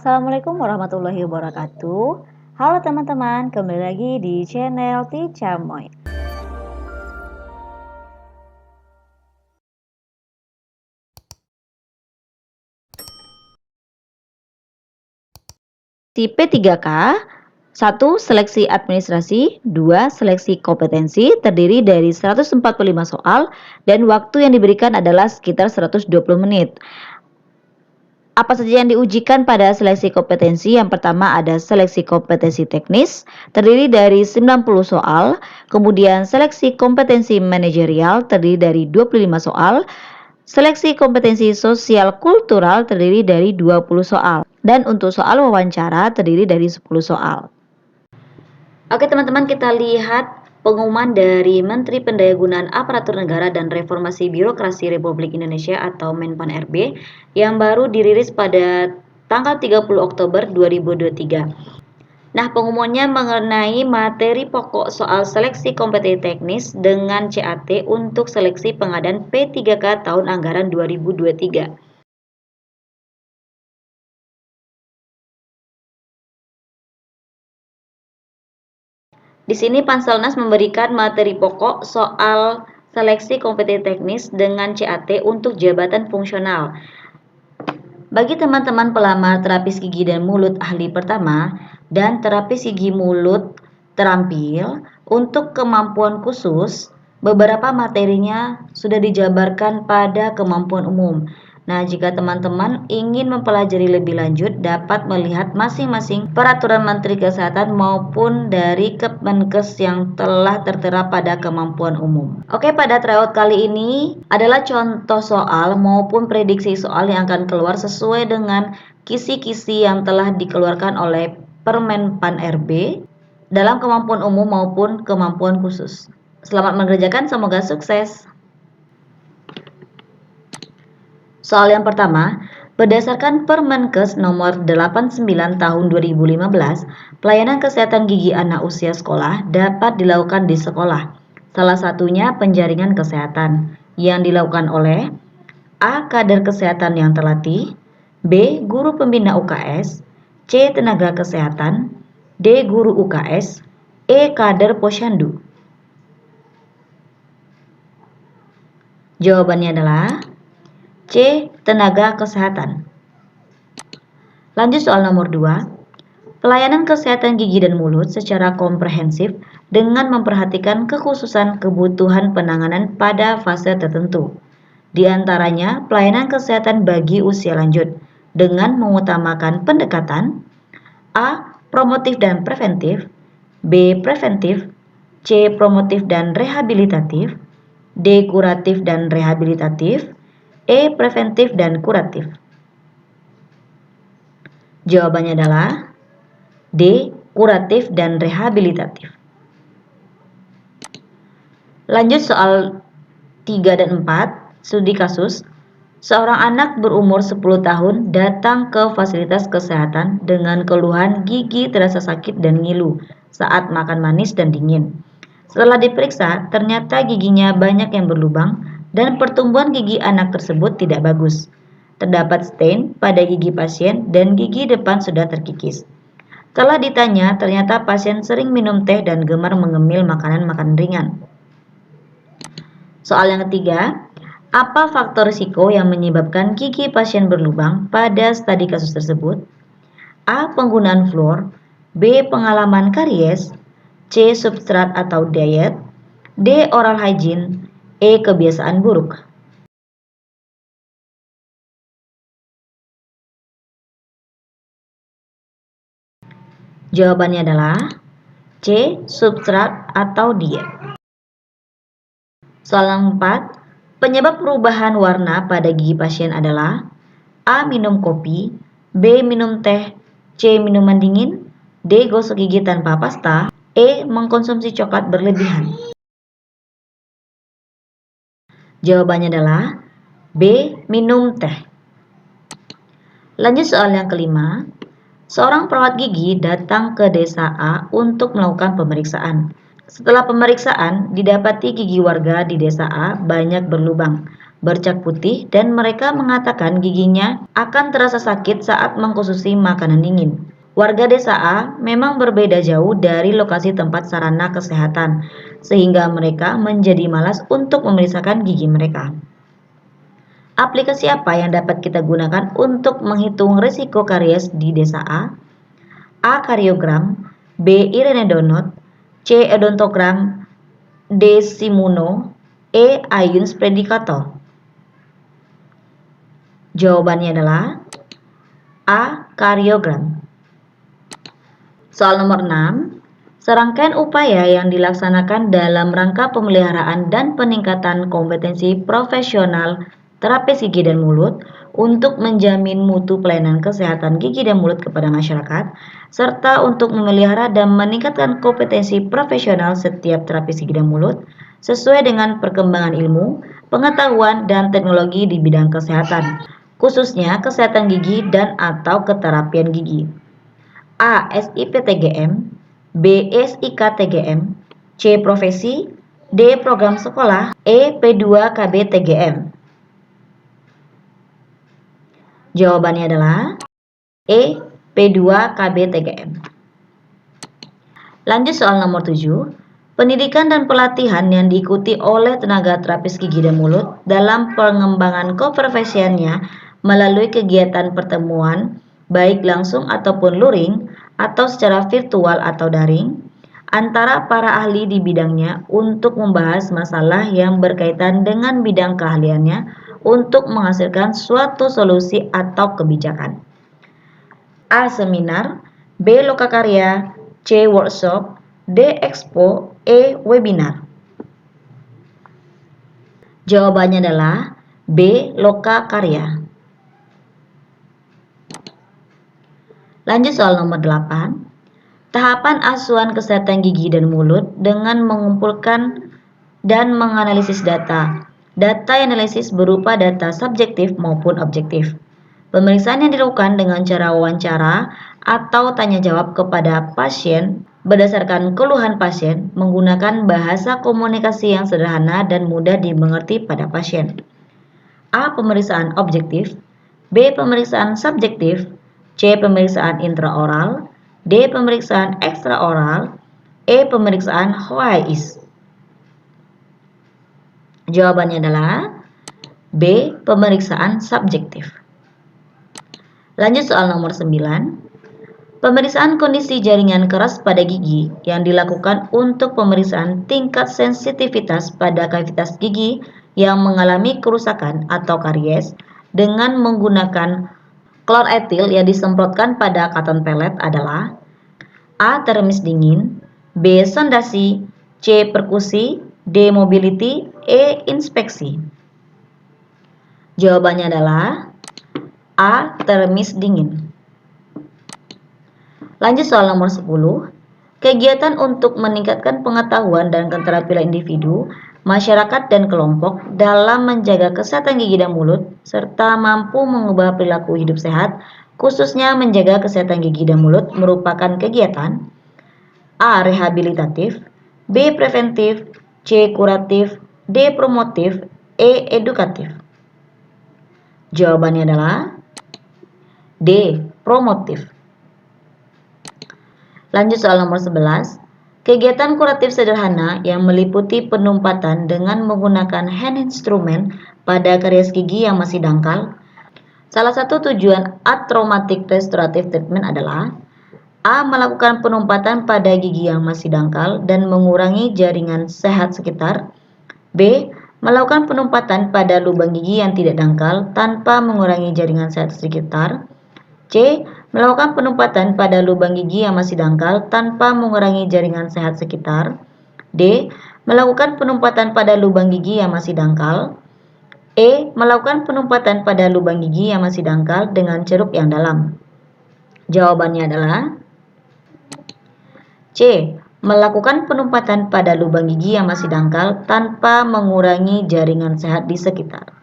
Assalamualaikum warahmatullahi wabarakatuh. Halo teman-teman, kembali lagi di channel Ticamoy. Tipe 3K, 1. Seleksi administrasi, 2. Seleksi kompetensi, terdiri dari 145 soal dan waktu yang diberikan adalah sekitar 120 menit. Apa saja yang diujikan pada seleksi kompetensi? Yang pertama ada seleksi kompetensi teknis, terdiri dari 90 soal. Kemudian seleksi kompetensi manajerial, terdiri dari 25 soal. Seleksi kompetensi sosial kultural, terdiri dari 20 soal. Dan untuk soal wawancara, terdiri dari 10 soal. Oke teman-teman, kita lihat pengumuman dari Menteri Pendayagunaan Aparatur Negara dan Reformasi Birokrasi Republik Indonesia atau Menpan RB yang baru dirilis pada tanggal 30 Oktober 2023. Nah, pengumumannya mengenai materi pokok soal seleksi kompetensi teknis dengan CAT untuk seleksi pengadaan P3K tahun anggaran 2023. Di sini Panselnas memberikan materi pokok soal seleksi kompetensi teknis dengan CAT untuk jabatan fungsional. Bagi teman-teman pelamar terapis gigi dan mulut ahli pertama dan terapis gigi mulut terampil untuk kemampuan khusus, beberapa materinya sudah dijabarkan pada kemampuan umum. Nah, jika teman-teman ingin mempelajari lebih lanjut, dapat melihat masing-masing peraturan Menteri Kesehatan maupun dari Kemenkes yang telah tertera pada kemampuan umum. Oke, pada tryout kali ini adalah contoh soal maupun prediksi soal yang akan keluar sesuai dengan kisi-kisi yang telah dikeluarkan oleh Permenpan RB dalam kemampuan umum maupun kemampuan khusus. Selamat mengerjakan, semoga sukses. Soal yang pertama, berdasarkan Permenkes nomor 89 tahun 2015, pelayanan kesehatan gigi anak usia sekolah dapat dilakukan di sekolah. Salah satunya penjaringan kesehatan yang dilakukan oleh A. Kader kesehatan yang terlatih, B. Guru pembina UKS, C. Tenaga kesehatan, D. Guru UKS, E. Kader posyandu. Jawabannya adalah C. Tenaga kesehatan. Lanjut soal nomor 2. Pelayanan kesehatan gigi dan mulut secara komprehensif dengan memperhatikan kekhususan kebutuhan penanganan pada fase tertentu. Di antaranya pelayanan kesehatan bagi usia lanjut dengan mengutamakan pendekatan A. Promotif dan preventif, B. Preventif, C. Promotif dan rehabilitatif, D. Kuratif dan rehabilitatif, E. Preventif dan kuratif. Jawabannya adalah D. Kuratif dan rehabilitatif. Lanjut soal 3 dan 4, studi kasus. Seorang anak berumur 10 tahun datang ke fasilitas kesehatan dengan keluhan gigi terasa sakit dan ngilu saat makan manis dan dingin. Setelah diperiksa, ternyata giginya banyak yang berlubang dan pertumbuhan gigi anak tersebut tidak bagus. Terdapat stain pada gigi pasien dan gigi depan sudah terkikis. Setelah ditanya, ternyata pasien sering minum teh dan gemar mengemil makanan-makanan ringan. Soal yang ketiga, apa faktor risiko yang menyebabkan gigi pasien berlubang pada studi kasus tersebut? A. Penggunaan fluor, B. Pengalaman karies, C. Substrat atau diet, D. Oral hygiene, E. Kebiasaan buruk. Jawabannya adalah C. Substrat atau diet. Soal yang 4, penyebab perubahan warna pada gigi pasien adalah A. Minum kopi, B. Minum teh, C. Minuman dingin, D. Gosok gigi tanpa pasta, E. Mengkonsumsi coklat berlebihan. Jawabannya adalah B. Minum teh. Lanjut soal yang kelima. Seorang perawat gigi datang ke desa A untuk melakukan pemeriksaan. Setelah pemeriksaan, didapati gigi warga di desa A banyak berlubang. bercak putih, dan mereka mengatakan giginya akan terasa sakit saat mengkonsumsi makanan dingin. Warga desa A memang berbeda jauh dari lokasi tempat sarana kesehatan, sehingga mereka menjadi malas untuk memeriksakan gigi mereka. Aplikasi apa yang dapat kita gunakan untuk menghitung risiko karies di desa A? A. Kariogram, B. Irene Donut, C. Odontogram, D. Simuno, E. Ayuns Predicator. Jawabannya adalah A. Kariogram. Soal nomor 6. Serangkaian upaya yang dilaksanakan dalam rangka pemeliharaan dan peningkatan kompetensi profesional terapis gigi dan mulut untuk menjamin mutu pelayanan kesehatan gigi dan mulut kepada masyarakat, serta untuk memelihara dan meningkatkan kompetensi profesional setiap terapis gigi dan mulut sesuai dengan perkembangan ilmu, pengetahuan, dan teknologi di bidang kesehatan, khususnya kesehatan gigi dan atau keterapian gigi. A. SIPTGM, B. SIKTGM, C. Profesi, D. Program sekolah, E. P2KBTGM. Jawabannya adalah E. P2KBTGM. Lanjut soal nomor 7. Pendidikan dan pelatihan yang diikuti oleh tenaga terapis gigi dan mulut dalam pengembangan keprofesiannya melalui kegiatan pertemuan baik langsung ataupun luring atau secara virtual atau daring antara para ahli di bidangnya untuk membahas masalah yang berkaitan dengan bidang keahliannya untuk menghasilkan suatu solusi atau kebijakan. A. Seminar, B. Lokakarya, C. Workshop, D. Expo, E. Webinar. Jawabannya adalah B. Lokakarya. Lanjut soal nomor 8. Tahapan asuhan kesehatan gigi dan mulut dengan mengumpulkan dan menganalisis data. Data yang analisis berupa data subjektif maupun objektif. Pemeriksaan yang dilakukan dengan cara wawancara atau tanya jawab kepada pasien berdasarkan keluhan pasien menggunakan bahasa komunikasi yang sederhana dan mudah dimengerti pada pasien. A. Pemeriksaan objektif, B. Pemeriksaan subjektif, C. Pemeriksaan intraoral, D. Pemeriksaan ekstraoral, E. Pemeriksaan HOAIS. Jawabannya adalah B. Pemeriksaan subjektif. Lanjut soal nomor 9. Pemeriksaan kondisi jaringan keras pada gigi yang dilakukan untuk pemeriksaan tingkat sensitivitas pada kavitas gigi yang mengalami kerusakan atau karies dengan menggunakan kloretil yang disemprotkan pada katon pelet adalah A. Teramis dingin, B. sondasi, C. perkusi, D. mobility, E. inspeksi. Jawabannya adalah A. Teramis dingin. Lanjut soal nomor 10. Kegiatan untuk meningkatkan pengetahuan dan keterampilan individu, masyarakat, dan kelompok dalam menjaga kesehatan gigi dan mulut, serta mampu mengubah perilaku hidup sehat, khususnya menjaga kesehatan gigi dan mulut merupakan kegiatan A. Rehabilitatif, B. Preventif, C. Kuratif, D. Promotif, E. Edukatif. Jawabannya adalah D. Promotif. Lanjut soal nomor 11. Kegiatan kuratif sederhana yang meliputi penumpatan dengan menggunakan hand instrument pada karies gigi yang masih dangkal. Salah satu tujuan atraumatic restorative treatment adalah A. Melakukan penumpatan pada gigi yang masih dangkal dan mengurangi jaringan sehat sekitar. B. Melakukan penumpatan pada lubang gigi yang tidak dangkal tanpa mengurangi jaringan sehat sekitar. C. Melakukan penumpatan pada lubang gigi yang masih dangkal tanpa mengurangi jaringan sehat sekitar. D. Melakukan penumpatan pada lubang gigi yang masih dangkal. E. Melakukan penumpatan pada lubang gigi yang masih dangkal dengan ceruk yang dalam. Jawabannya adalah C. Melakukan penumpatan pada lubang gigi yang masih dangkal tanpa mengurangi jaringan sehat di sekitar.